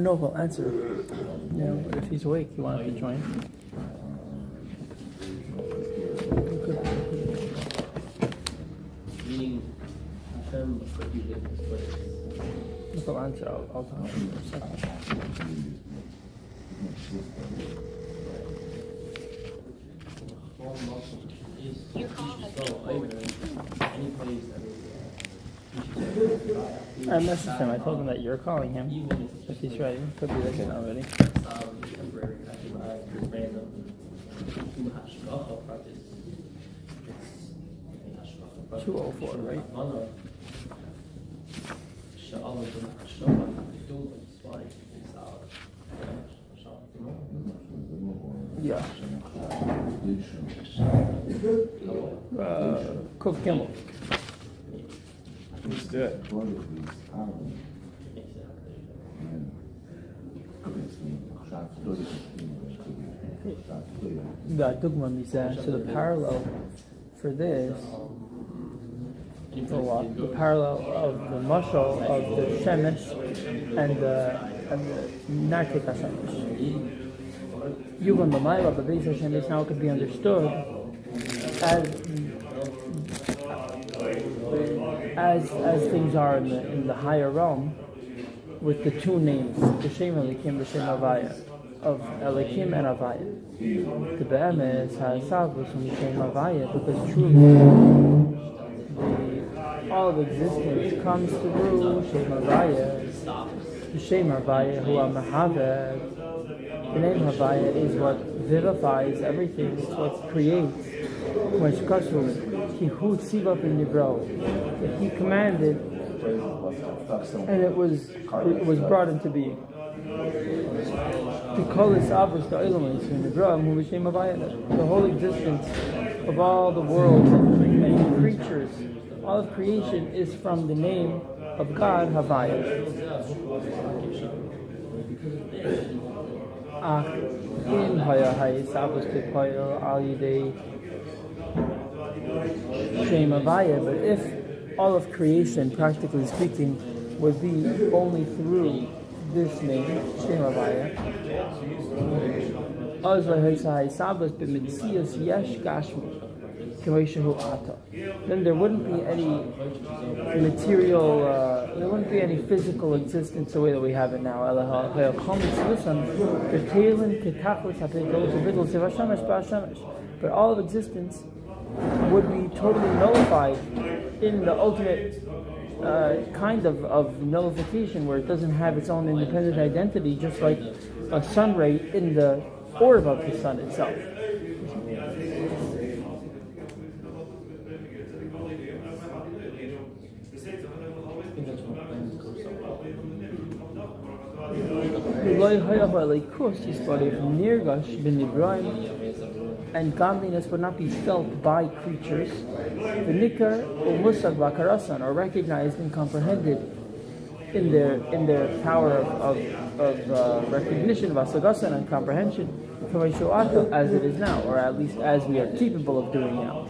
know if he'll answer. But if he's awake, he wanted to join. If he'll answer, I'll talk to him for a second. I messaged him. I told him that you're calling him. If he's ready, could be looking already. 204, right? Yeah. Kuf Gimel. Let's do it. So the parallel for this, for what? The parallel of the mashal of the shemesh and the nartik hashemesh. Yuvan b'mayla, the base hashemesh now could be understood as things are in the higher realm, with the two names, the Shem Elikim, the Shem Havaya, of Elikim and Havaya. The Be'emes ha'asavus from the Shem Havaya, because truly all of existence comes through Shem Havaya. The Shem Havaya, who are Mahaved. The name Havaya is what vivifies everything, it's what creates. When Shkashu, he who tziva b'nivro, that he commanded, and it was brought into being. The whole existence of all the worlds and creatures, all of creation is from the name of God, Havaya. In Haya Hayisavus Tepoil Al Yidei Shem Havaya, but if all of creation, practically speaking, would be only through this name, Shem Havaya, then there wouldn't be any material, there wouldn't be any physical existence the way that we have it now. But all of existence would be totally nullified in the ultimate kind of nullification, where it doesn't have its own independent identity, just like a sun ray in the orb of the sun itself. And godliness would not be felt by creatures. The nikar or musag vakarasan are recognized and comprehended in their power of recognition, vasagasan, and comprehension, as it is now, or at least as we are capable of doing now.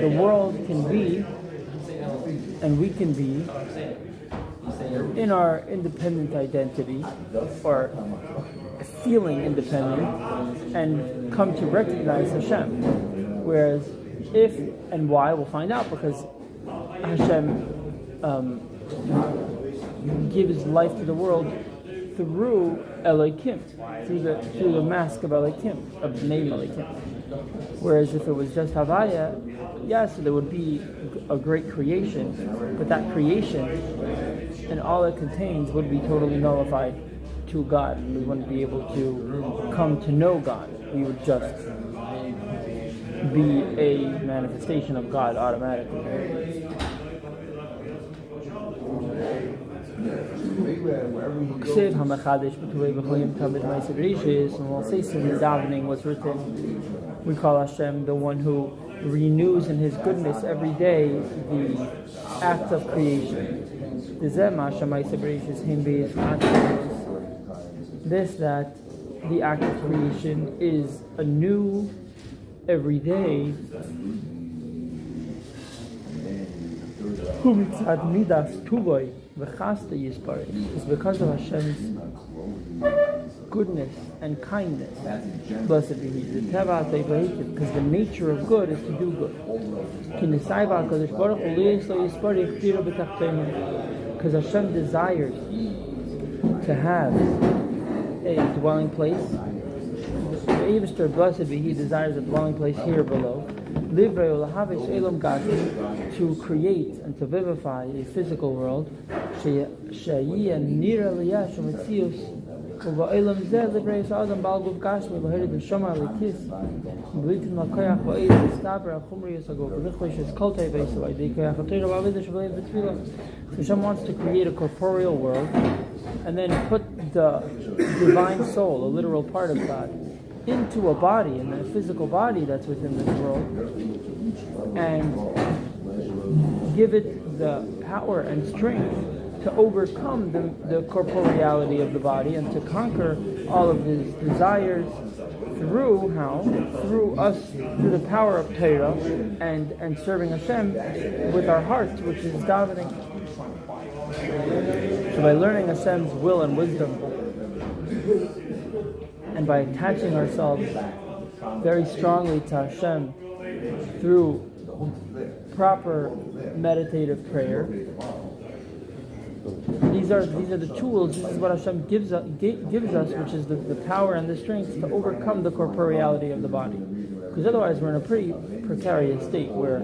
The world can be, and we can be, in our independent identity, or feeling independent, and come to recognize Hashem. Whereas if and why, we'll find out, because Hashem gives life to the world through Elohim, through the mask of Elohim, of the name Elohim. Whereas if it was just Havaya, yes, there would be a great creation, but that creation and all it contains would be totally nullified to God. We wouldn't be able to come to know God. We would just be a manifestation of God automatically. And we'll say in the davening was written, we call Hashem the one who renews in His goodness every day the act of creation. This, that the act of creation is anew every day, Humitzad midas tuvoi v'chasta yispari is because of Hashem's goodness and kindness. Blessed be He. Because the nature of good is to do good. Because Hashem desires to have a dwelling place. Blessed be He desires a dwelling place here below. To create and to vivify a physical world. ובאילם זה לברי האדם בעל גוף גשמי להירד נשמה לכיס בליטין לקח באיד מסתבר החומרי יסגו ולכוי כל טבעי so I כוח התורה בעבודה שבלב בתפילה. So Hashem wants to create a corporeal world and then put the divine soul, a literal part of God, into a body, in a physical body that's within this world, and give it the power and strength to overcome the corporeality of the body and to conquer all of his desires through how? Through us, through the power of Torah and serving Hashem with our hearts, which is davening. So by learning Hashem's will and wisdom and by attaching ourselves very strongly to Hashem through proper meditative prayer, these are the tools. This is what Hashem gives us, which is the power and the strength to overcome the corporeality of the body. Because otherwise, we're in a pretty precarious state where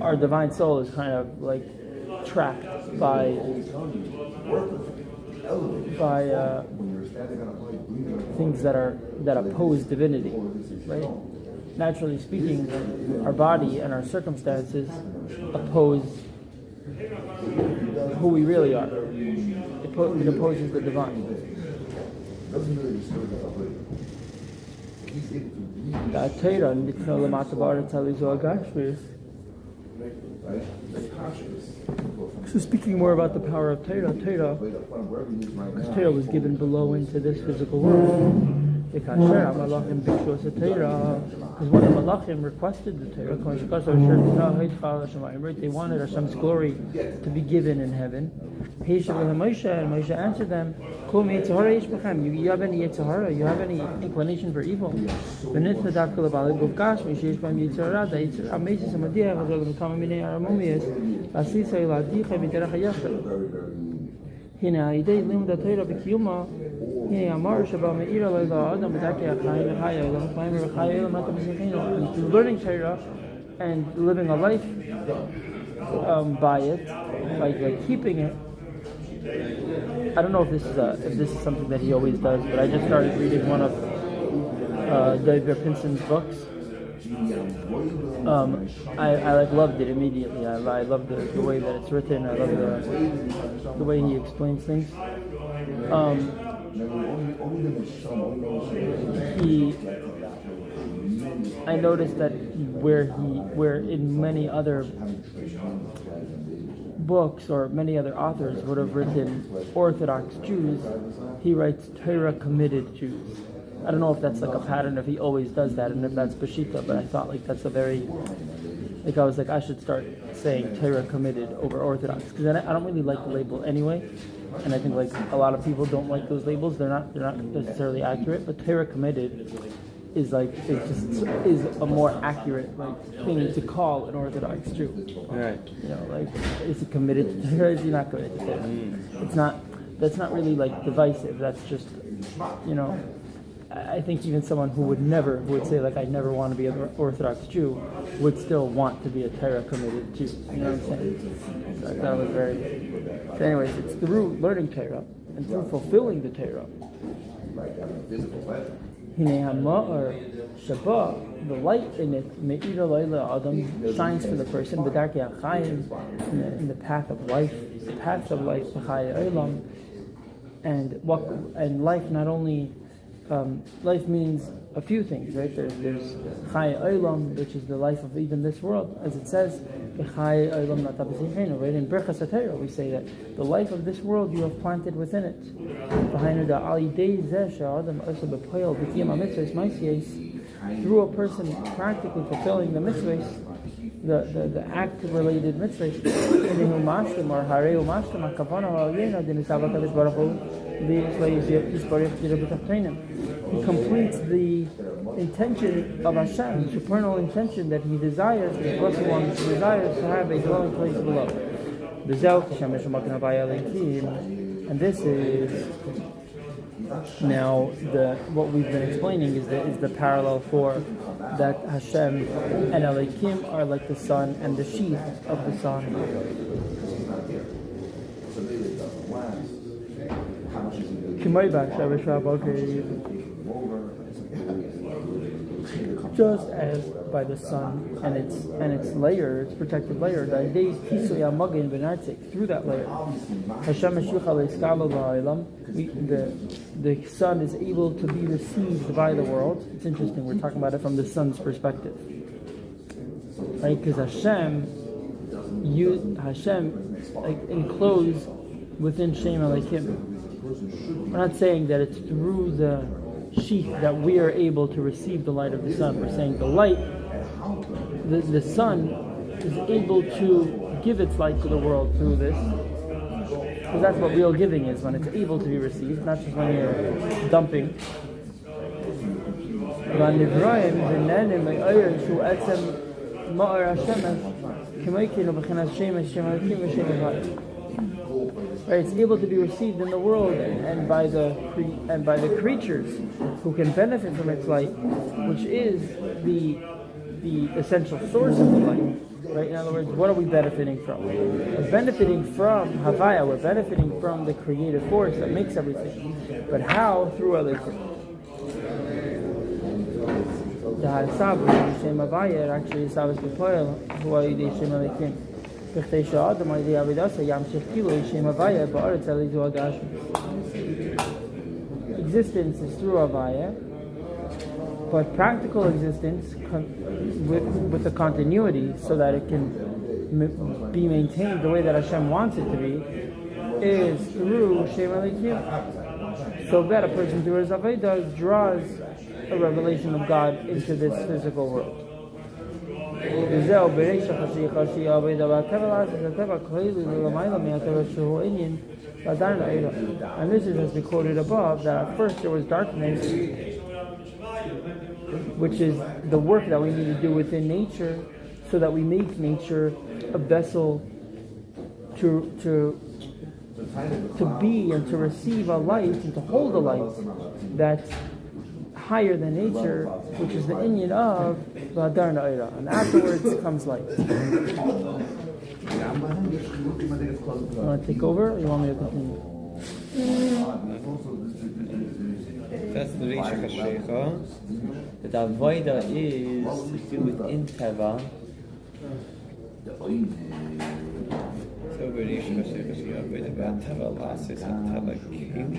our divine soul is kind of like trapped by things that oppose divinity, right? Naturally speaking, our body and our circumstances oppose who we really are. It opposes the divine. So speaking more about the power of Torah, because Torah was given below into this physical world. Because when the Malachim requested the Torah, they wanted Hashem's glory to be given in heaven. And Moshe answered them, you have any Yetzirah? You have any inclination for evil? Learning Torah and living a life by it, like keeping it. I don't know if this is something that he always does, but I just started reading one of David Pinson's books. I loved it immediately. I love the way that it's written. I love the way he explains things. I noticed that where in many other books or many other authors would have written Orthodox Jews, he writes Torah committed Jews. I don't know if that's like a pattern, if he always does that, and if that's Bashita, but I thought like that's a very, like I was like I should start saying Torah committed over Orthodox, because I don't really like the label anyway, and I think like a lot of people don't like those labels. They're not necessarily accurate, but Torah committed is like is a more accurate like thing to call an Orthodox Jew. Right. You know, like is he committed to Torah? Is he not committed to Torah? It's not. That's not really like divisive. That's just, you know. I think even someone who would say like I never want to be an Orthodox Jew would still want to be a Torah committed Jew. You know what I'm saying? So I thought it was very. So anyways, it's through learning Torah and through fulfilling the Torah. The light in it, Adam shines for the person, in the path of life, and life not only. Life means a few things, right? There's Chai Olam, which is the life of even this world, as it says, Chai Olam right? In Birchas HaTorah we say that the life of this world you have planted within it. through a person practically fulfilling the mitzvahs, the act-related mitzvahs, he completes the intention of Hashem, the supernal intention that he desires, the Blessed One desires to have a dwelling place below. And this is now what we've been explaining is the parallel for that Hashem and Elohim are like the sun and the sheath of the sun. Just as by the sun and its layer, its protective layer, through that layer, the sun is able to be received by the world. It's interesting, we're talking about it from the sun's perspective, right? Because Hashem enclosed within Shem Elohim. We're not saying that it's through the sheath that we are able to receive the light of the sun. We're saying the light, the sun is able to give its light to the world through this. Because that's what real giving is, when it's able to be received, not just when you're dumping. Right, it's able to be received in the world and by the creatures who can benefit from its light, which is the essential source of the light. Right? In other words, what are we benefiting from? We're benefiting from Havaya. We're benefiting from the creative force that makes everything. But how? Through Elohim. The Hasav, Shem Havaya, actually is Savas B'Poel, who are Yidei Shem Elohim. Existence is through Havaya, but practical existence with the continuity, so that it can be maintained the way that Hashem wants it to be, is through Shem Elohim. So that a person through his Avodah draws a revelation of God into this physical world. And this is, as we quoted above, that at first there was darkness, which is the work that we need to do within nature, so that we make nature a vessel to be and to receive a light and to hold a light that's higher than nature, which is the inyan of V'adar Na'ira. And afterwards comes light. You want to take over, or you want me to continue? That's the Reisha Kashecha. That Avodah is to do with Inteva. So Reisha Kashecha, she Avodah B'Anteva Lasis and Teva King.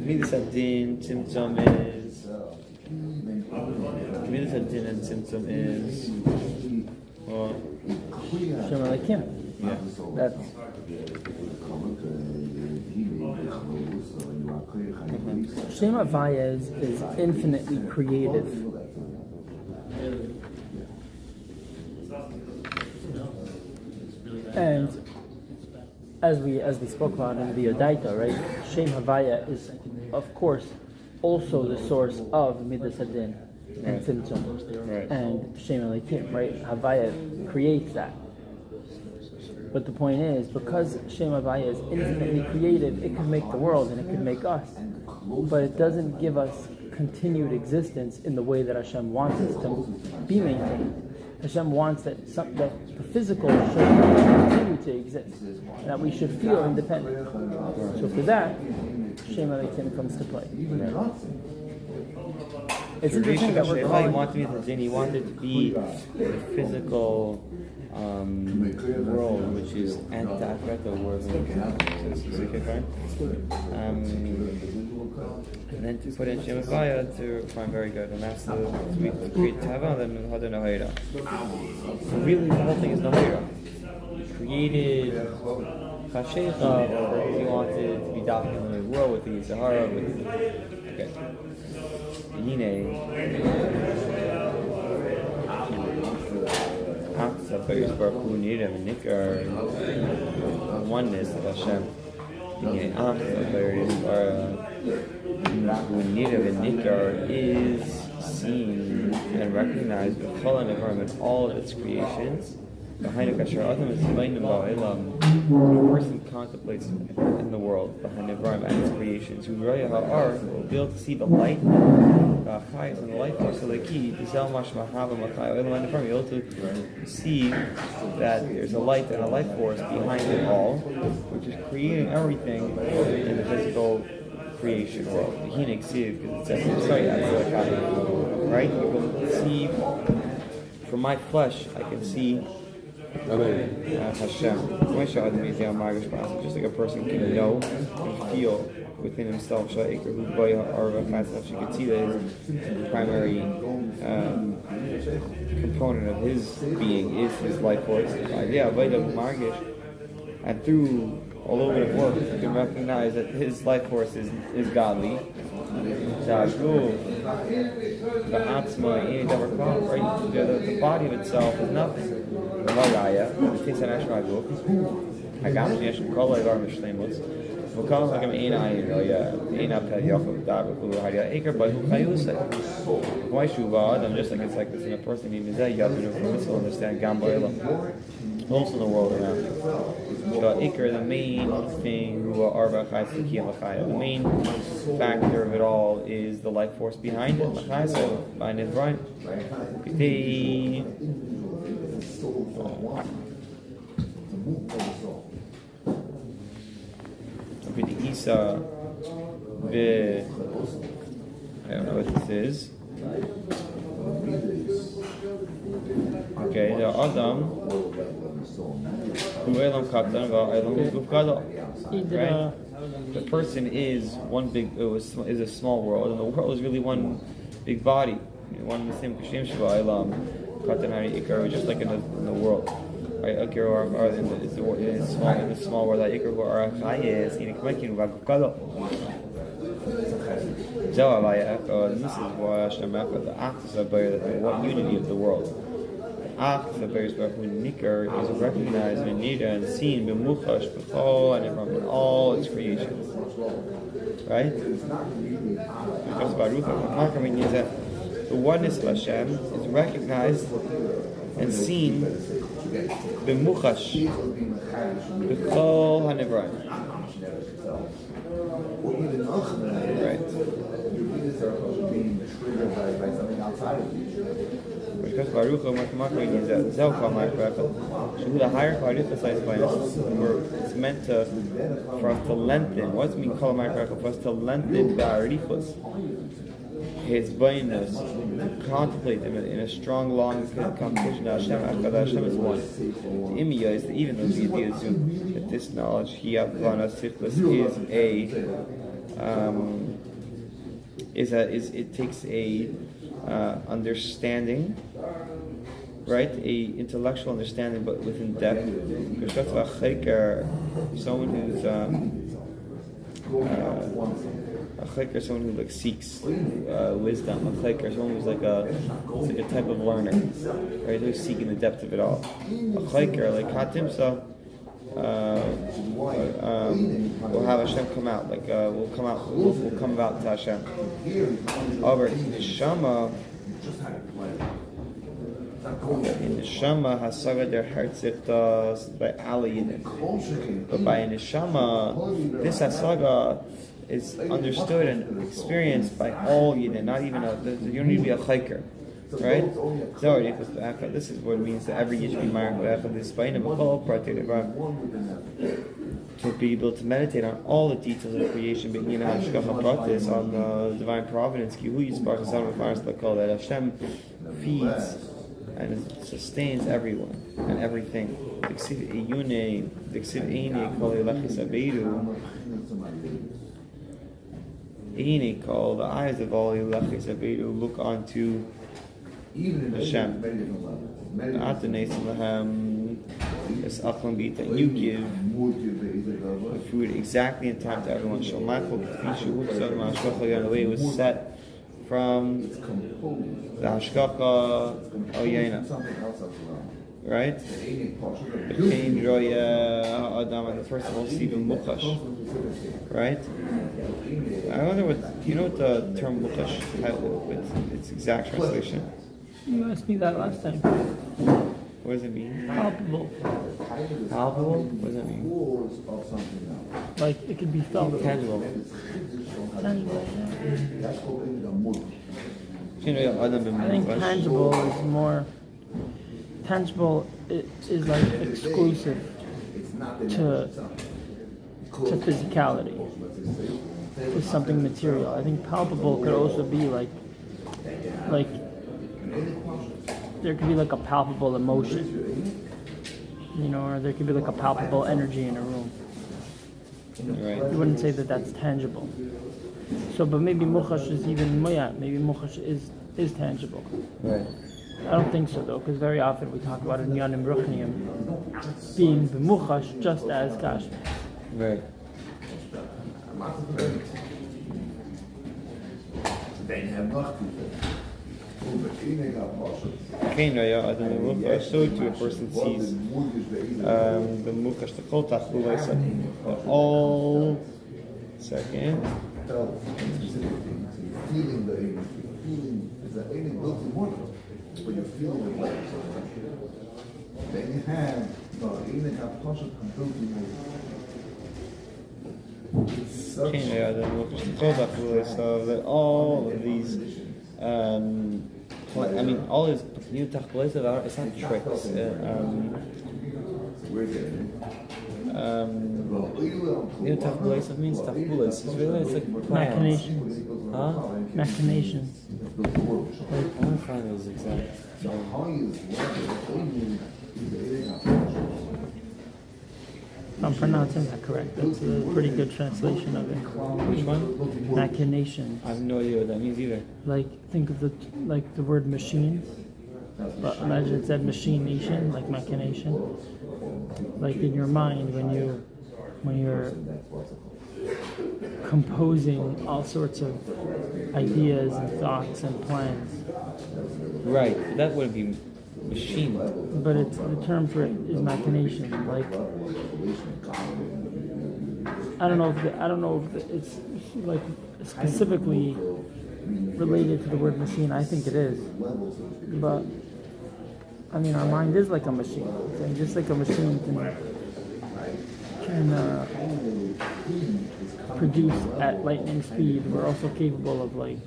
Midas Adin, Tzimtzum is Midas Adin and Tzimtzum is Shem Elohim. Yeah. That's Shem Havaya is infinitely creative. And as we spoke about in the Yodaita, right? Shem Havaya is, of course, also the source of Midas Hadin and Tzimtzum, and Shem Elohim, right? Havaya creates that. But the point is, because Shem Havaya is infinitely creative, it can make the world and it can make us, but it doesn't give us continued existence in the way that Hashem wants us to be maintained. Hashem wants that the physical should continue to exist, and that we should feel independent. So for that, Shem Elohim comes to play. It's interesting that we're calling... He wanted to be the physical world, which is anti-Akreta world. And then to put in Shem Havaya to find very good, and that's to create Tava and then Hadar Nahira. So really, the whole thing is Nahira. created Chashecha because he wanted to be dominating the world with the Sahara. Okay. Yine. Oneness of Hashem. Is seen and recognized with Chol HaNevarim in all of its creations. Behind a person contemplates in the world behind Nevarim and its creations. Who will be able to see the light and the light force of the key. You're able to see that there's a light and a life force behind it all, which is creating everything in the physical creation world. Right? You can see from my flesh, I can see Hashem. Just like a person can know and feel within himself, she could see that his primary component of his being is his life force. And through all over the work, you can recognize that his life force is godly. The body of itself is nothing. Just like it's like this in a person named Zay, you have to understand also in the world around you. The main thing, the main factor of it all is the life force behind it. So behind it, right? I don't know what this is. Okay, the Adam right? The person is is a small world, and the world is really one big body. One the same just like in the world. Right? In the small world, this is why Hashem the one unity of the world. Is recognized and seen in all its creations. Right? Because means that the oneness of Hashem is recognized and seen b'muchash b'chol hanevarim. Right. Because Baruch means that the higher it's meant for us to lengthen. What's mean called for us to lengthen the arichos, his blindness, to contemplate him in a strong, long competition. Hashem is one. The imya is even though the idea that this knowledge it takes a understanding, right? A intellectual understanding, but within depth. Someone who's a chayker, someone who like seeks wisdom. A chayker, someone who's like a type of learner, right? Who's seeking the depth of it all. A chayker, like hatimsa, will have Hashem come out, like we'll come about to Hashem. However, in Neshama hasaga der herzichtas by Ali Yidin. But by Neshama, this hasaga is understood and experienced by all Yidin, not even you don't need to be a chayker. Right? This is what it means that every Yid should be married to be able to meditate on all the details of creation, on the divine providence, that Hashem feeds and sustains everyone and everything. The eyes of all look onto Hashem. It's Achlan Bita. And you give the food exactly in time to everyone. The way it was set from the Hashkacha Oyena. Right? And the first of all, Stephen Muchash. Right? I wonder what, you know what the term Muchash, its exact translation? You asked me that last time. What does it mean? Palpable. Palpable? What does that mean? Like it could be felt. Tangible. Tangible, yeah. I think tangible is more. Tangible is like exclusive to physicality, to something material. I think palpable could also be like there could be like a palpable emotion, or there could be like a palpable energy in a room. Right. You wouldn't say that that's tangible. So, but maybe muchash is even moya. Maybe muchash is tangible. Right. I don't think so though, because very often we talk about inyanim ruchniim being b'muchash just as kash. Right. So too a person sees the muchash the kol tachulei all second. When you're feeling it like then you have so that all of these all is new tachlis about it's not tricks. New tachlis means tachlis. It's like Machinations. Huh? Machinations. I want to find those exact. If I'm pronouncing that correct, that's a pretty good translation of it. Which one? Machination. I have no idea what that means either. Like, think of the word machine, but imagine it said machination, like machination. Like in your mind when you're composing all sorts of ideas and thoughts and plans. Right, but that wouldn't be machine. But it's the term for it is machination. Like I don't know if it's like specifically related to the word machine. I think it is, but I mean our mind is like a machine. So just like a machine can produce at lightning speed, we're also capable of like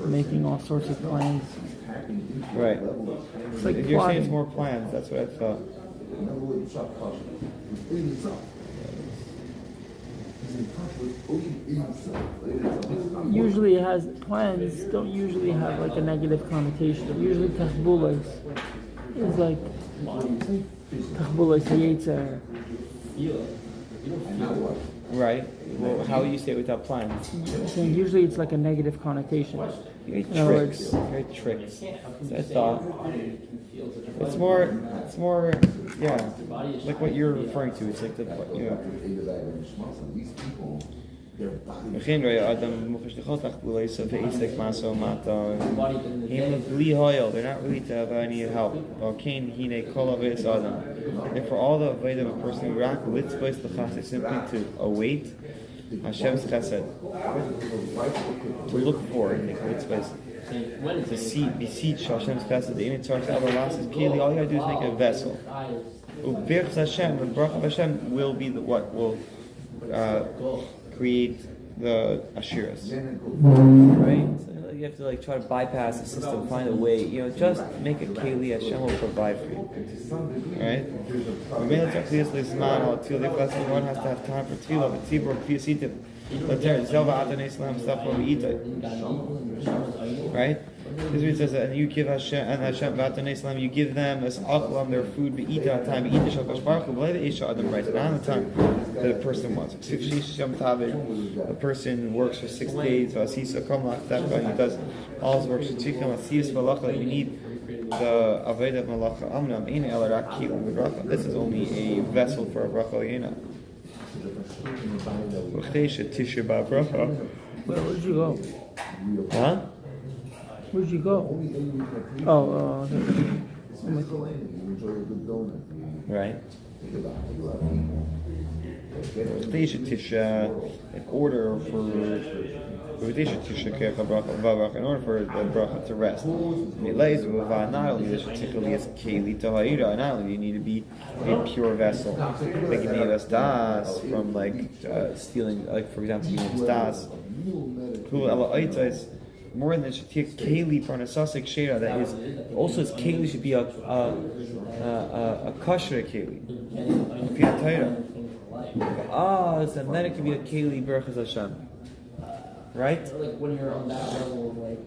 making all sorts of plans. Right. It's like if you're saying it's more plans, that's what I thought. Usually it has plans don't usually have like a negative connotation. Usually tachbulas is like tachbulas hayetzer. Right. Well, how would you say it without plans? Saying usually it's like a negative connotation. In other words, tricks. So I thought it's more, yeah, like what you're referring to. It's like the, they're not really to have any help. And for all the avoid of a person who rock litzvahs l'chas is simply to await Hashem's chesed, to look for litzvahs, to beseech Hashem's chesed. The inner charge of Allah says, "Kili, all you gotta do is make a vessel." Ubirch Hashem, the bracha of Hashem will be what will create the ashiras, right? So you have to like try to bypass the system, find a way. Just make a keli. Hashem will provide for you, right? One has to have time for tefillah, but tzibur kfiyasitim, right? This is what it says that, and you give Hashem and Hashem v'atan Islam, you give them as achlam their food be'ita time be'ita shakash baruch hu b'lei isha adam right, and on the time that a person wants. A person works for 6 days, and he does all his work. You need the Aveda Malacha Amnam in El Raki Bracha. This is only a vessel for a bracha Yena. Tisha Bracha. Where'd you go? Huh? Where'd you go? Oh, Right. Tisha, in order for the bracha to rest. Not only you need to be a pure vessel. Like you need us das from stealing, like for example, you need das. More than should take keli for an asasik shera. That is also his keli should be a kosher keli. And then it can be a keli berachas Hashem. Right? So like when you're on that level of like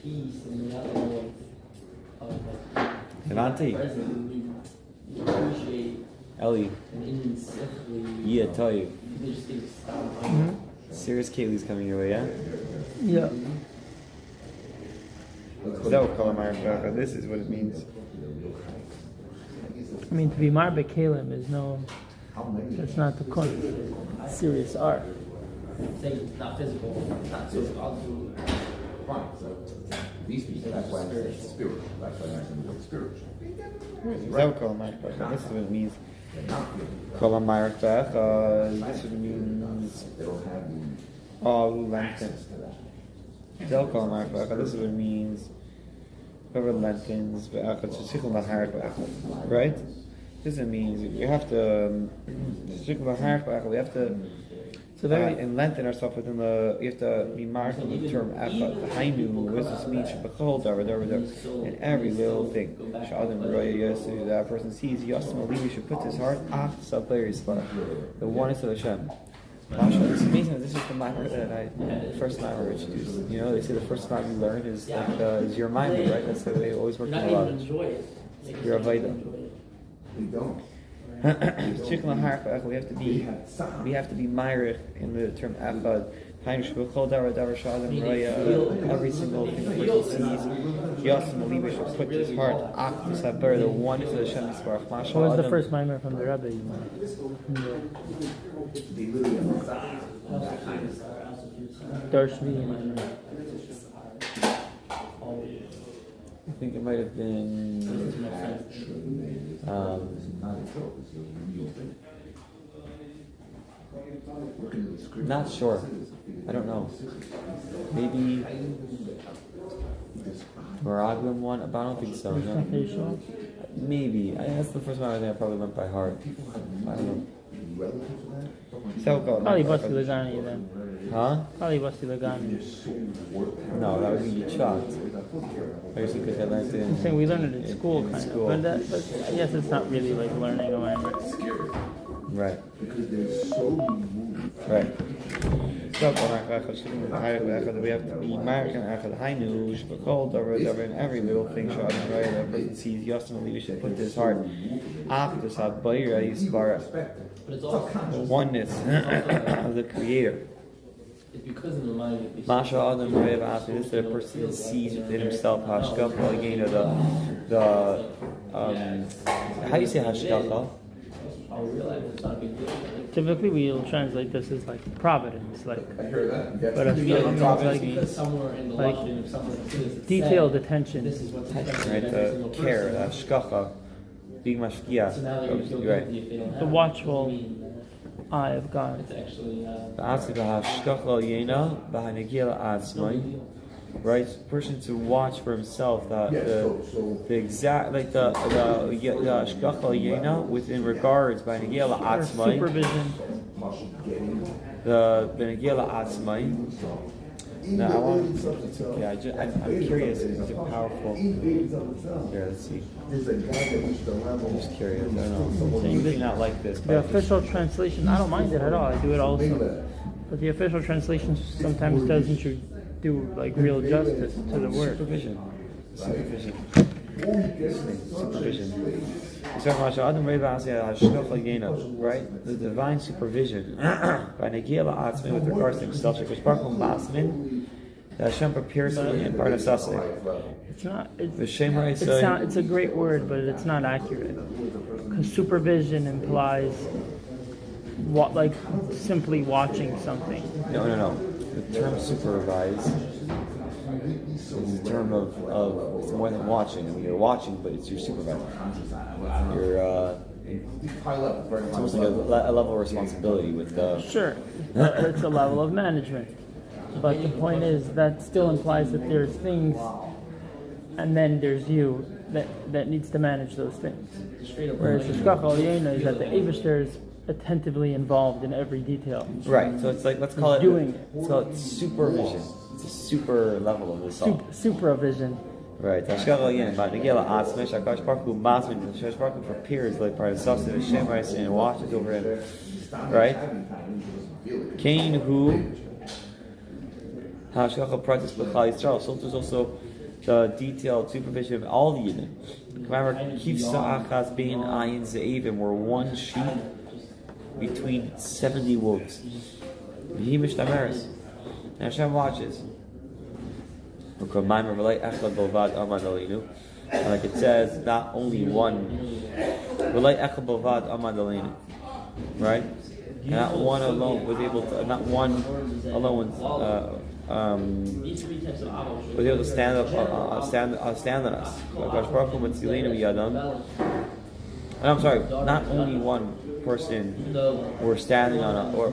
peace and that level of Levante. present, you appreciate Eli. and instinctively Yeah, tell you. they just get stopped. Serious Kaylee's coming your way, yeah? yeah. This is what it means. I mean, to be marbe kalim is no. That's not the point. Serious art. Saying it's not physical, not so obviously. Fine, so these people, that's why I say it's spiritual. That's why I say it's spiritual. This is what it means. This is what it means. They don't have Lenten. This is what it means. Lentens, right? This means you have to. We have to. So very in Lenten ourselves within the, you have to be marked on the term echad. Hainu, what does this mean? In every little thing. That person sees Yasma Levi should put his heart the oneness of Hashem. It's amazing that this is the mimer that the first mimer introduced. You know, they say the first mimer you learn is is your mimer, right? That's the way it always works in a lot. Enjoy it. It's your Avaida. We don't. We have to be myrich in the term echad. Every single thing the person sees, Yasam Aliba should put his heart the one is the Hashem Yisbarach. what was the first mimer from the Rebbe? Darshvi. I think it might have been. Not sure. I don't know. Maybe Meraglim one, but I don't think so. No. Maybe. That's the first one I think I probably went by heart. I don't know. Probably Basti Lagani then. Huh? Probably Basti Lagani. No, that would be Yitzhak. I guess because I learned it. I'm saying we learned it at school, kind of. School. But I guess it's not really like learning a language. Right. Because they're so moved. Right. So, we have to be American Echad Hainu, in every little thing that person sees Yasam Aliba should put his heart after Sabayra Yisbarach. But it's all The conscious. oneness of the Creator. It's because in the mind of Masha Adam Rev Asmi, this is the person that sees within himself Hashkacha, again, how do you say Hashkacha? I realize it's not a big deal. Typically, we'll translate this as like providence, like. I hear that. But I feel Yeah, like providence it's because like somewhere in the like line of something like this, it detailed said, attention. This is what's Right, expected of every the single care, the person. Hashkacha, being Mashkiach. So now they would feel Right. guilty if they don't have The it. watchful I mean, eye of God. it's actually Right, person to watch for himself the exact like the Hashkacha Yena within regards by Negela Or Atzmai, supervision. the Negela Atzmai. Now I want. It's okay. I'm curious. Is it powerful? Here, let's see. There's a guy that used to I'm level. just curious. I don't know. Saying Maybe that not like this. The But official translation, I don't mind it at all. I do it also. But the official translation sometimes doesn't do like real justice to the word. supervision. Right? The divine supervision. By Negila Atzmin with regards to himself. that Hashem prepares for in Parnasasei. It's not. It's a great word, but it's not accurate. Because supervision implies like simply watching something. No. The term supervise is a term of it's more than watching. I mean, you're watching, but it's your supervisor. You're it's almost like a level of responsibility with the. Sure, it's a level of management. But the point is that still implies that there's things, and then there's you that needs to manage those things. Whereas the Shkach Aliyena is that the Eibishter is attentively involved in every detail. Right. So it's like let's call it doing it. Let's call it supervision. It's a super level of this all. Supervision. Right. Hashkach Aliyena. But Nigela Atzmesh Hakadosh Baruch Hu Masmin. Hakadosh Baruch Hu prepares like part of Sassid Hashem writes and watches over him. Right. Cain who. Hashgacha practice b'Chal Yisrael. So there's also the detailed supervision of all the Yidden. Remember, Kivsa Achas Bein Ayin Ze'evim were one sheep between 70 wolves. V'himish Damaris. And Hashem watches. And like it says, not only one. Right? And not one alone was able to. Not one alone. Was able to stand up, stand on us. I'm sorry. Not only one person were standing on us, or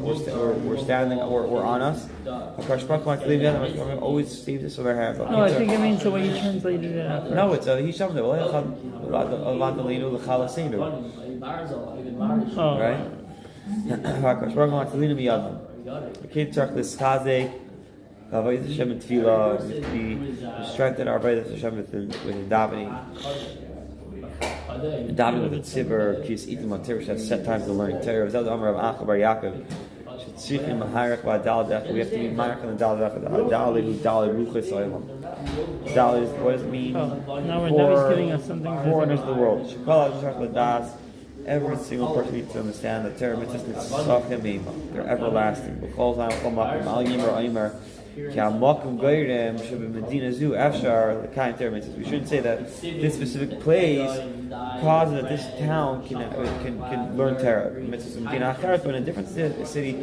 on us. Always saves us from our hands. No, I think it means the way you translated it out. No, it's Hisham. Right. Avodas Hashem in Tefillah, we strengthen our Avodas Hashem with davening. Davening with the tzibur, kis itim on Torah, have set times to learning Torah. Without the Amar of Acha Bar Yaakov, Shetzrichim Maharach V'Adal Dech. We have to be Maharach on the Dal Dech. Adal Lehu Dal Ruchas Olam. Dal is what does it mean? Now he's giving us something. Foreigners of the world. Shekol Hashem Ladas. Every single person needs to understand that Torah mitzvahs they're everlasting. B'chol Zayim Chol Makom Al Yimar Oimer. We shouldn't say that this specific place causes that this town can learn Torah. But in a different city,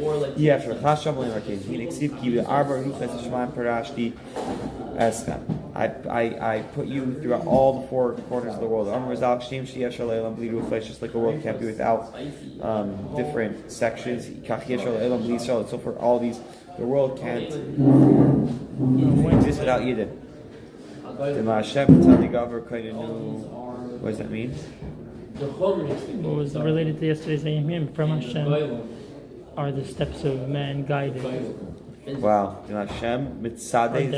I put you throughout all the four corners of the world. Just like a world can't be without different sections. So for all these, the world can't exist without Yidden. What does that mean? What was related to yesterday's Ayim from Hashem are the steps of man guided. Wow. Hashem mitzadeh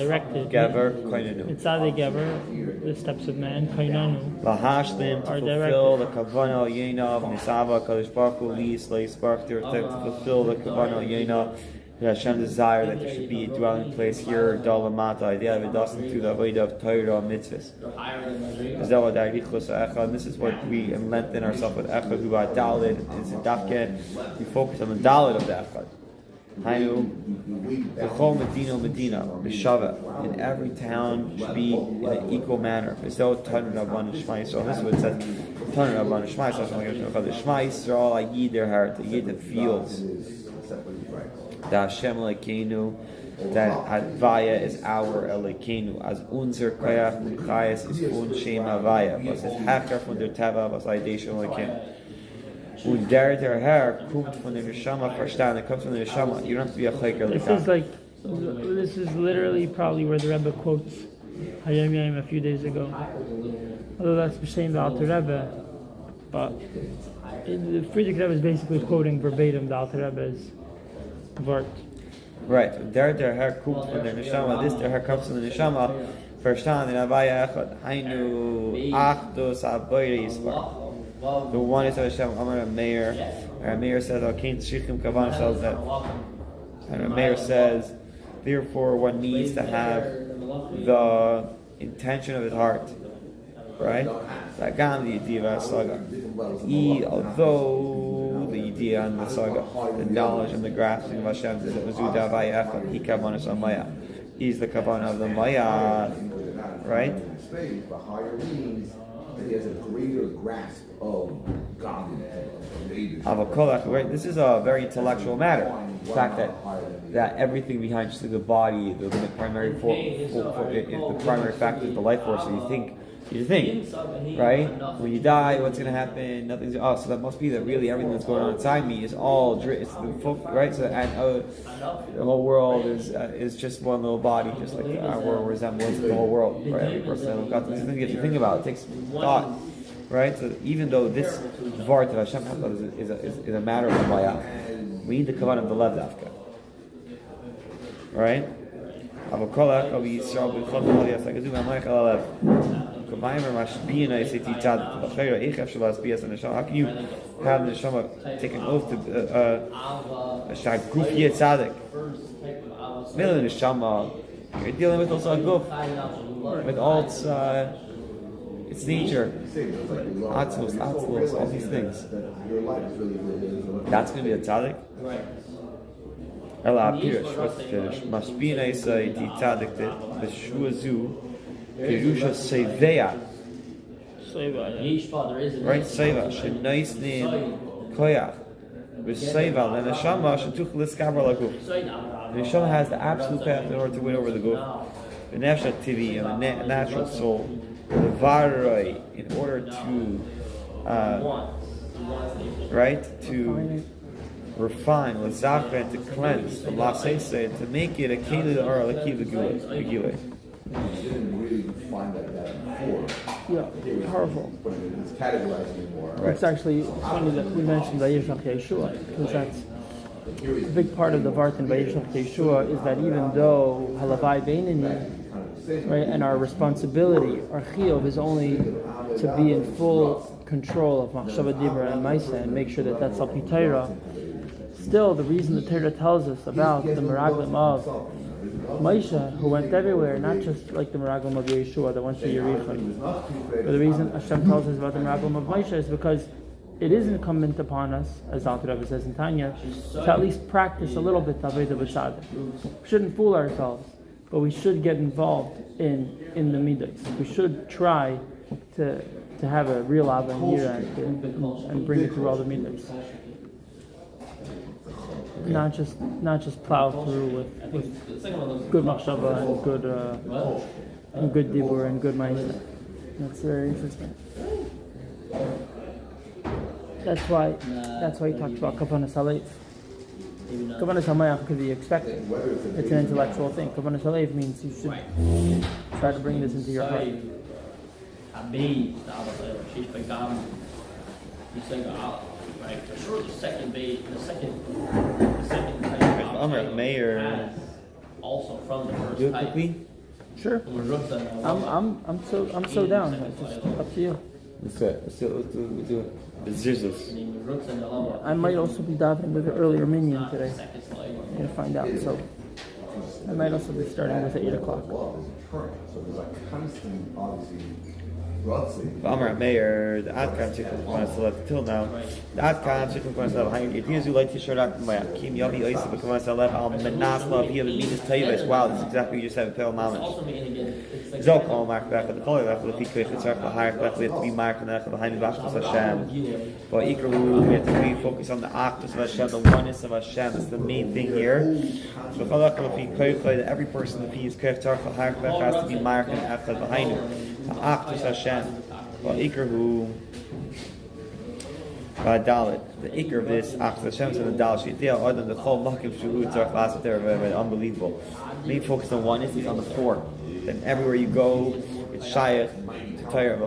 gever koinenu. Mitzadeh gever, the steps of man koinenu. Lahashlim to fulfill the kavanah yena of Nisava Kadosh Baruch Hu Lis Leispark to fulfill the kavanah yena. Hashem desire that there should be a dwelling place here, Dalamata, idea of Adasim to the Avodah of Torah mitzvahs. And this is what we lengthen ourselves with Echad, who are Dalit, it's a Dafke, we focus on the Dalit of the Echad. Hainu, B'chol Medina, B'shava, in every town should be in an equal manner. So this is what it says, Shema Yisrael, I yid their heart, I yid the fields. That Hashem Elokeinu, that Advaya is our Elokeinu, as unser Koyach Chayes is un Shem Avaya, was es Hecher von der Teva, was Aidesha Elokeinu. Und der Herr kommt von der Neshama, verstanden, it comes from the Neshama. You don't have to be a Chayker like that. This is literally probably where the Rebbe quotes Hayom Yom a few days ago. Although that's B'Shem the Alter Rebbe, but the Friedrich Rebbe is basically quoting verbatim the Alter Rebbe's Vart. Right. Der Herr kommt von der Neshama. This der Herr comes from the Neshama. Verstanden in Avaya Echad. Hainu Achdos Aboyre Yisbar. The one is Hashem. Amar Meir. Meir says, "Alkein Tzrichim Kavan Shal Zeh." And Meir says, therefore, one needs to have the intention of his heart. Right? Although the idea and the saga, the knowledge and the grasping of Hashem is is the kavanah of the maya, right? But higher means that he has a greater grasp of godliness. Avakolach, right? This is a very intellectual matter. The fact that everything behind just the body, the primary the primary factor is the life force. So you think, right? When you die, what's going to happen? Nothing's. Oh, so that must be that really everything that's going on inside me is all it's the right. So the whole world is just one little body, just like our world resembles the whole world, right? Every person got this thing you have to think about. It takes thought. Right, so even though this vart of Hashem is a matter of maya, we need the kavanah of the lev dafka. Right? How can you have the neshama take an oath to guf tzaddik? Middle neshama, you're dealing with also a guf, with all its nature, atzlus, all these things. That's going to be a tzaddik. Ela Pirish, what's the finish? Mashpina Isai Di Tzaddik the Shuazu Pirusha Seveya. Right, Seva. Shenais Nim Koyach. With Seva, then Neshama Shetuch Liskabar Laguf. The Neshama has the absolute path in order to win over the Guf. The Nefsha Tivi, and the natural soul. The Varoi, in order to, right, to refine, lazakha, and to cleanse, the lasese, to make it a keli or a keli gilei. Didn't really find that before. Yeah, powerful. But it's categorized anymore. Right. It's actually funny that we mentioned Vayishlach Yeshua, because that's a big part of the Vart in Vayishlach Yeshua is that even though Halavai Beinini, right, and our responsibility, our chiyuv, is only to be in full control of Machshava Dibra and Maisa and make sure that that's al pi Torah. Still, the reason the Torah tells us about the Meraglim of Maisha, who went everywhere, not just like the Meraglim of Yeshua that went to Yericho, but the reason Hashem tells us about the Meraglim of Maisha is because it is incumbent upon us, as Alter Rebbe says in Tanya, to at least practice a little bit Avodah B'Tzaddik. We shouldn't fool ourselves, but we should get involved in the midas. We should try to have a real Ava and Yira and bring it through all the midas. Not just plow through with good machshava and good dibur and good ma'isa. That's very interesting. That's why he talked about kavanah salev. Kavanah samayach could be expected. It's an intellectual thing. Kavanah salev means you should try to bring this into your heart. Right, for sure. The second Amr Mayor. Also from the first Do it type. quickly. Sure. I'm so down. It's just up to you. Let's do it. The zizus. I might also be davening with an earlier minion today. I'm gonna find out. So I might also be starting with at 8 o'clock. So there's like constant, obviously. Amr Mayor, the Adkan Chicken Select till now. The Adkan Chicken Select, how you do like to show that my Kim Yavi Isa Kavan Select, Al Menasla, here the Midas Tavis. Wow, that's exactly what you just have a pill moment. Zok all mark back at the color left with the peak it's the higher left, we have to be marked and left behind the Bashas Hashem. For Ikrahu, we have to be focused on the Actus of Hashem, the oneness of Hashem. That's the main thing here. So every person that he is Keftar has to be marked and after behind him. Actus Hashem. Well, Ikrahu Dalit. The Ikr of this Actus Hashem is in the Dalit. Shitya Adam the whole Makim Shuhu Tzarch Last there, unbelievable. Main focus on oneness is on the four. Then everywhere you go, it's Shayach to Torah. And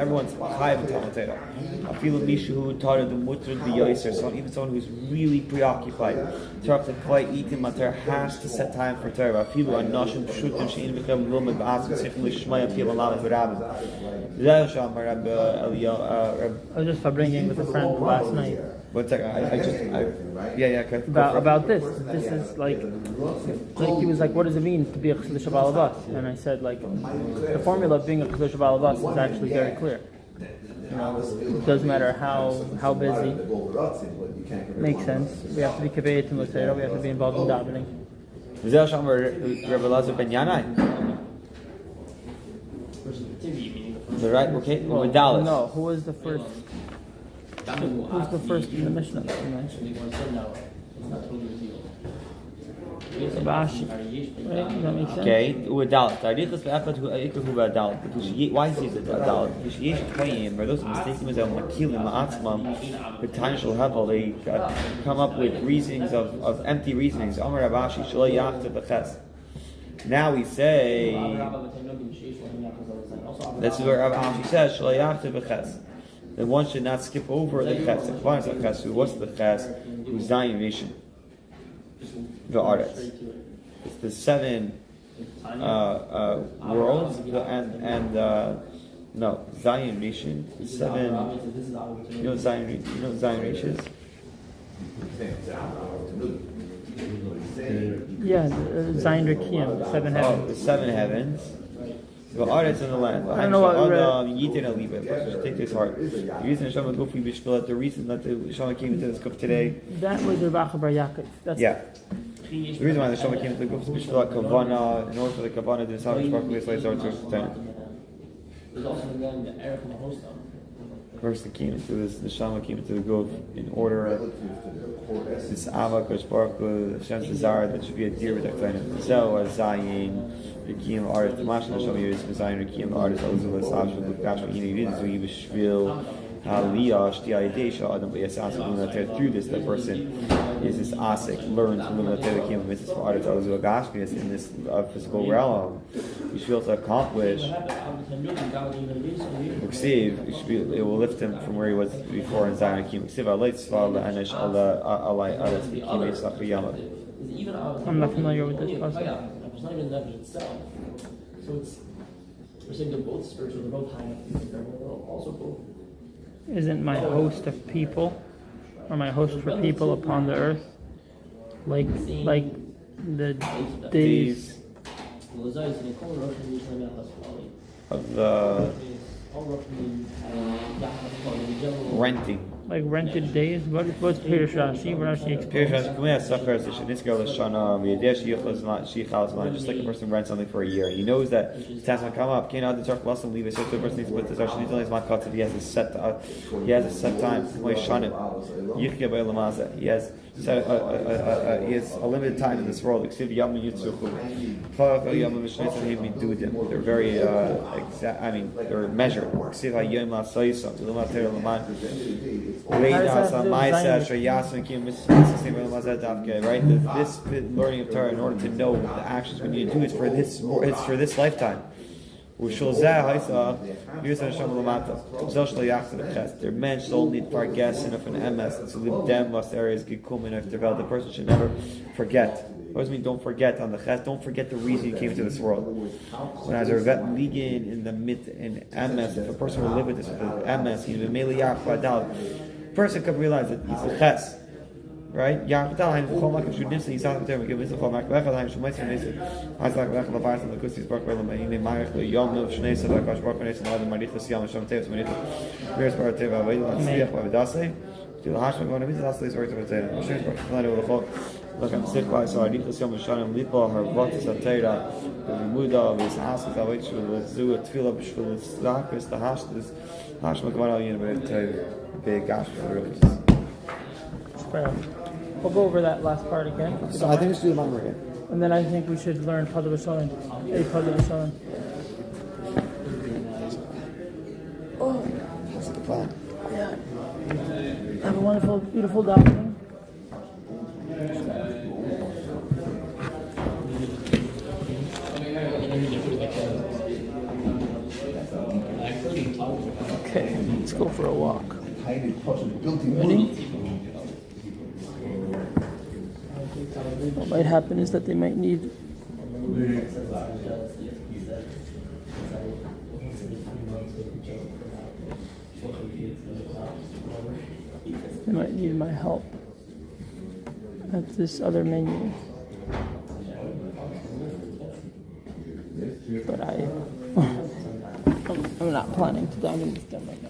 everyone's Chayav and Talmud Torah. I feel Mishu Torah the Mutter the Yoiser. So even someone who's really preoccupied, Torah to quite eating matter has to set time for Torah. I feel Anoshim Shutim Shein Bechem Lomad Ba'asim Sifim Lishmaya Pil Alamed V'Rabim. I was just bringing with a friend last night. One second, okay. About this. This is like he was like, what does it mean to be a Chesed Shabbat Abbas? And I said, like, the formula of being a Chesed Shabbat Abbas is actually very clear. You know, it doesn't matter how busy. Makes sense. We have to be Kaveh Tim L'Torah. We have to be involved in davening. V'zeh Shamar Rabbi Elazar ben Yanai. The right, okay, with Dallas. No, who was the first? Who's the first in the Mishnah? Rabashi. Right? Does that make sense? Okay, Udalit. Tarichas be'efat hu ba'dalit. Why is he the dalit? Because yesh tayim, or those mistaken as makilim la'atzmam, potential hevel, they come up with reasonings of empty reasonings. Amar Rabashi shelo yachta b'ches. Now we say, this is where Rabashi says shelo yachta b'ches. Then one should not skip over the ches. What's the ches? What's the ches? Who's Zion nation? The artist. It's the 7 worlds and no Zion nation. 7. You know Zion nation is? Yeah, Zion Rekiem, the 7 heavens. The 7 heavens. The artists in the land. I don't know what you didn't leave it. Just take this heart. The reason Hashem go for you, the reason that the Hashem came into this cup today. That was Rebbe Bar Yaakov. Yeah. The reason why the Hashem came into the cup is Bishvila Kavana. In order for the Kavana to decide which part of the slaves are to extend. There's also again the Eric and the host. First, it came into this. The Shama came into the Gov in order. This Ava Kashbark, Hashem's desire that should be a deer with Akhtana. So, a Zion, Rekim artist, the Mashal Shama Yeris, Zion, Rekim artist, Ozula, Sasha, Lukashma, Yini, so he was Shvil, Aliyah, Shti Aidesha, Adam, Yasas, through this, the person is this Asik, learns from the Rekim, Mrs. for artist, Ozula, Gashmias in this physical realm. You should be able to accomplish. It will lift him from where he was before in Zion Akim. I'm not familiar with this passage. It's not even leverage itself. So it's, we're saying they're both spiritual, they're both high enough, they're also both. Isn't my host of people, or my host for people upon the earth, like the days of the renting. Like rented days? What's Pirush Rashi? Rashi explains. Just like a person rents something for a year. He knows that the tax might come up. Can't add the truck, lost and leave it. So the person needs to put this out. He has a set time. He has a limited time in this world. They're very they're measured. Right? This learning of Torah, in order to know what the actions we need to do, is for this lifetime. Their men should only target enough an MS, and so them must areas get common if developed. The person should never forget. What does it mean? Don't forget on the ches. Don't forget the reason you came into this world. When as a vet ligan in the mid in MS, if a person will live with this with MS, he's been meliyach badal. Person could realize that he's a ches. Right? Yach badal. I'm chol makim shudim. So he's out there. We give this a chol makim. Bechad. I'm shumay sim neser. Haz lak bechad lavaris and the kustis bark belam. Yine marich le yom no shnei sa barkash bark neser. Nada marich le siyam sham teves marich. Mirs bar teva vayla siyach bavdase. To the hashma going to visit us. These words of the Moshe's bark lanu lechol. Look, I'm sick by so I need to see Mishanim Lipa, her Vatis Atera, the Muda, his house, the Witch, the Zoo, Tfila, Bishvil, the Slackers, the Hash, this Hash Makwana, big gosh for the rookies. We'll go over that last part again. So I think we should do the Mamre again. And then I think we should learn Padav Shalom. A Padav Shalom. Oh, that's the plan. Yeah. Have a wonderful, beautiful doctrine. Okay, let's go for a walk. Ready? What might happen is that they might need my help at this other menu. But I'm not planning to dive into them right now.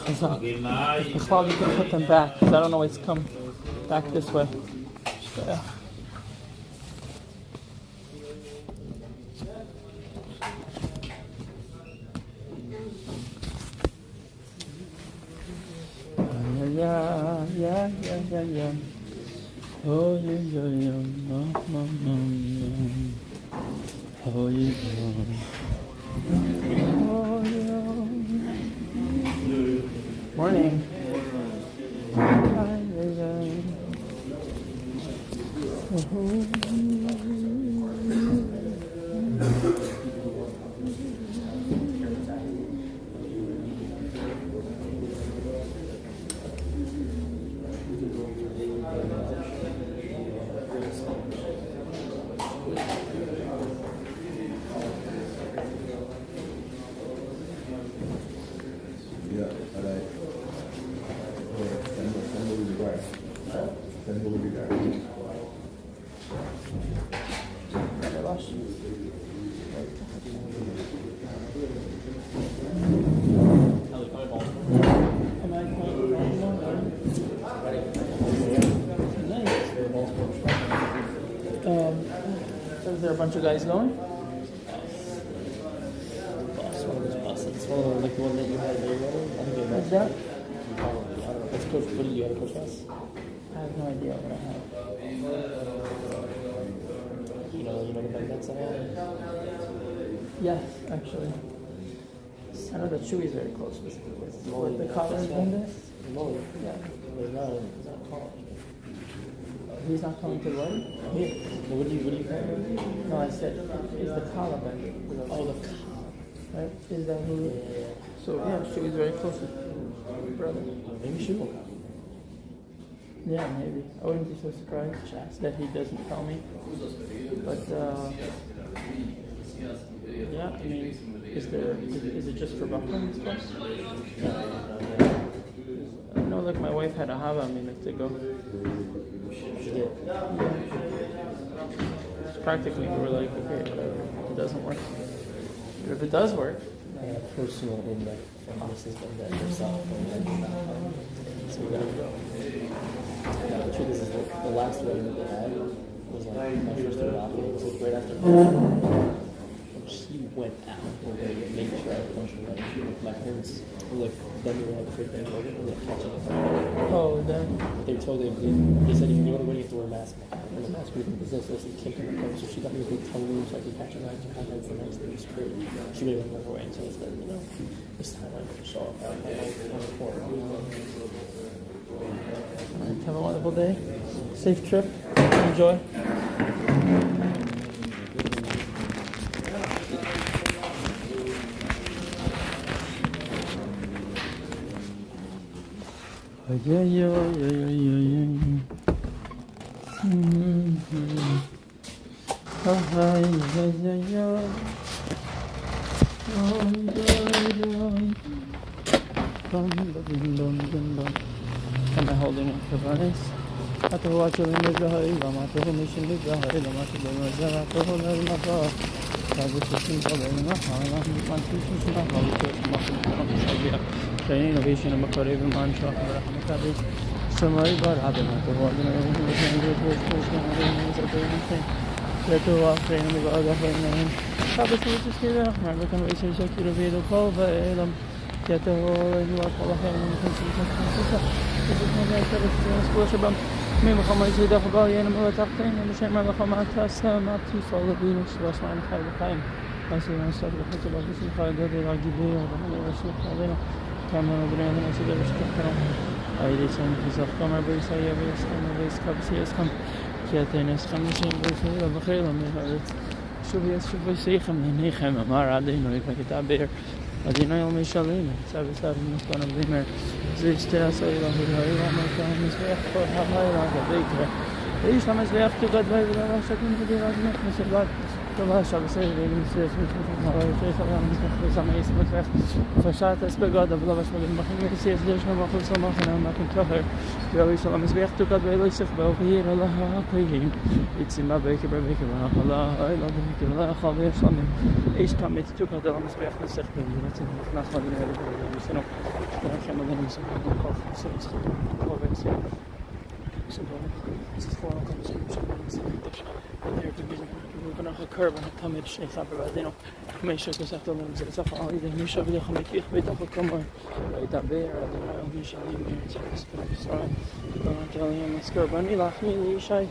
Chazak. Chazak, you can put them back, because I don't always come back this way. Yeah. Yeah. Oh yeah. Oh yeah. Morning. Yeah, alright. Then we'll be back. Then we'll be back. Is there a bunch of guys going? Bus, one of those buses. It's one of the, like the one that you had there. I think you What's that? probably, I don't know. It's coach, what do you have a coach bus? I have no idea what I have. You know the bike that's on it? Yes, actually. I know that Chewy's very close with the college in this. No, Yeah. he's not college. He's not coming to work? Yeah. Well, what do you call it? No, I said, is the collar back? Oh, the car. Right? Is that who? Yeah. So, yeah, Chewy's very close with brother. Maybe she will come. Yeah, maybe. I wouldn't be so surprised that he doesn't tell me. But, yeah, I mean, is it just for Buckland, this bus? I know, like, my wife had a hava, I mean, like, to go. She did. Practically, we were like, okay, whatever. It doesn't work. But if it does work, I had a personal index from Mrs. Bendit herself. So we gotta go. Now, the truth is the last wedding that they had was like my first adopted. It was like right after and she went out and they made sure I had a bunch of weddings. My parents were like, then we were like afraid they were going to catch it. oh, then, They told they said if you go to a wedding you have to wear a mask. And the mask was in business, so she can't come and go. So she got me a big tongue room so I could catch her eyes and contacts the next day. It was great. She really went away, and so instead, this time I could show up on the corner. have a wonderful day. Safe trip. Enjoy. Am I holding it for balance? At the watch of the Mizrahi, Lamato, Mission Mizrahi, Lamato, Mizrahi, Lamato, Sabutation, Training innovation of Makari, Mantra, Makabi, Samari, but Adama, the water, let the walk train the God of her name. Sabutation is here, American Races, Yakira, Pova, Elam, get the whole and walk all of him and this is my life that is closer from me. Muhammad is the Gabal and Matakin and the Shema Lahamata, Mati, follow the Venus, was my time. I see myself the Hotel of the High Daddy, Ragibi, or the Russian Kalina, Cameron of Brand, and the Russian I did some piece of Commerce, I have a base Cabsias come, Kiatanis, Commission, of the Halam, should be safe and Nechem, Amara, they know if I get a bear. Adina Yomi Shalim, Savitar, Mustan of Limer, Zistia, Sayla, Hurra, Mizrach, for Havara, the Baker. Each time as they have to get by the Russian, the Rasmus, God, Tomasz, aber sehr wenig ist es mit aber ich weiß aber nicht was am nächsten mit verschat es begad aber was wir machen wir ist jetzt noch mal kurz machen und machen klar ja ich soll am Zwerg du gerade weil ich bei hier Allah hakim jetzt immer welche bei welche Allah Allah Allah Allah schon ich kann mit du gerade am Zwerg nicht sagen was ich nach mal in der wir noch da kann man dann so Kopf so ist so es ist vorher kommt so we're going to curb and come in shape up about you know make sure que ça tombe c'est ça fait envie de me chauffer de comme qui fait donc comme il est on dit j'ai dit c'est ça donc on est curb on il a fini شيء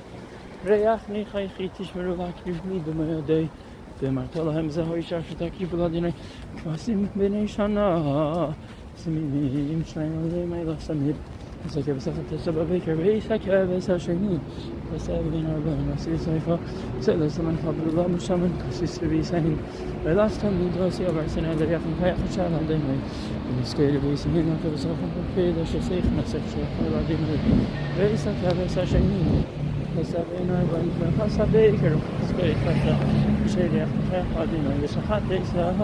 ريحني خي خيتش من وقت لي بما يدي بما طلع همزه هو يشاف تكيف بلادنا فاسم بنيشنا سمي مش نايم ما يلا سمير بس كيف سافرت السبب كيف بس شيء بس بين أربعين وسيل صيفا سأل زمن قبل الله مشامن كسيس بيسين بلاست من دراسي أربع سنين هذا يأخذ هاي خشال عندنا بنسكيل بيسين وكيف سافرت في ده شيء نسخ شيء ولا دين بس بس شيء بس بين أربعين خمسة بيكر سكيل فتا شيء يأخذ هاي قادين بس حتى إسها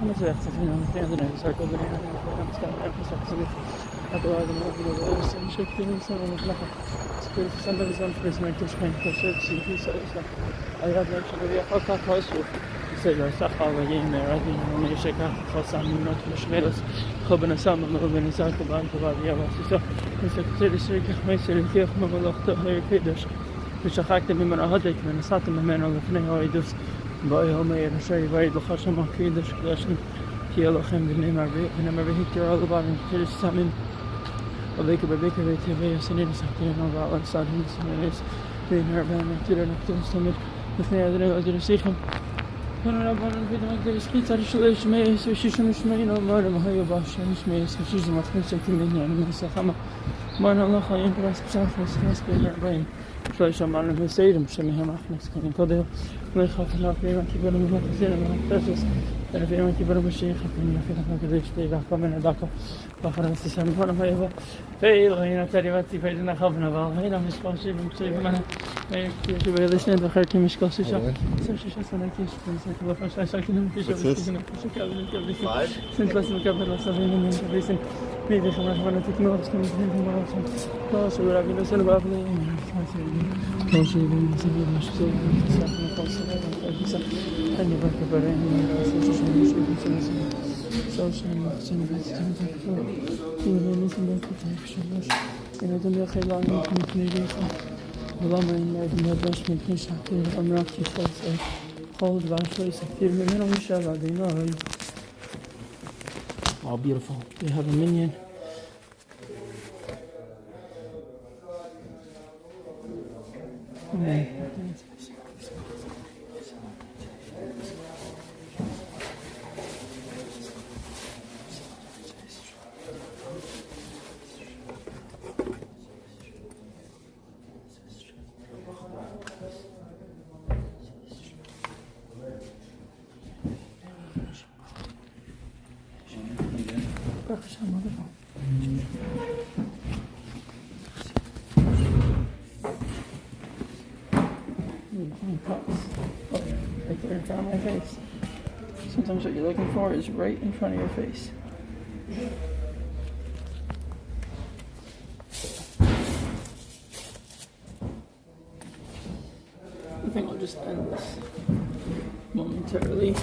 خمسة يختفين في عندنا ساكو بنينا هذا الموضوع بس شكل إنسان مطلقة سكول في سنة بزمان في اسمه تشكين كسر في سائسة أيضا شباب يحقق خاصو يسجل سخا ويجين رادين ونشكا خاصة من نوت مشغلس خبنا سام من ساكو بان تبادية واسسة مسكتير الشركة ما يصير كيف ما بلغته هي كيدش بشخاكت من هذيك من ساعة من الاثنين هايدوس باي هم يرشي بايد الخشم ما كيدش كلاشن كيلو خم بنمر بهيك على بعض كل السامين وبيك بيتي سنين ساعتين وبعض صارين سنين بين أربعين كيلو نقطة مستمر اثنين أدري سيخم أنا ربنا الفيديو ما أقدر أسكت على شو ما يسوي شيء مش مين ما هي باش مش ما يسوي شيء ما تكون سنتين يعني ما يسخمه ما أنا الله خاين براس بشاف ناس بين أربعين شوي ما أنا مسير مش مهم أخنس كان كده ما يخاف لا في ما كبر من كثير ما تجلس أنا في ما كبر مشي خاف من في ما كده يشتري ذاك من ذاك فخر استسلم أنا ما يبغى في هنا تريباتي في إننا خافنا بقى هنا مش قاسي مش ما شو بيدش ندخل خير مش قاسي شو شو سنة كيش بنسى كذا فاش عشان كذا مش شو كذا سنت بس مكبر وصلنا من بيسن ميدي خمس مرات تكمل بس كم سنين مرات خلاص ولا بينا سنة بقبل خلاص يبين سنين مش زي سنة خلاص أنا بكبرين سنة بس إن نسمع كتير شغلش إن دم يخيل عن ممكن والله ما إن ما باش ممكن شحكي أمراض كيساس خالد بعد شوي كثير منهم مش بعدين هاي Oh, beautiful. They have a minion. Oh, right there in front of my face. Sometimes what you're looking for is right in front of your face. I think I'll just end this momentarily.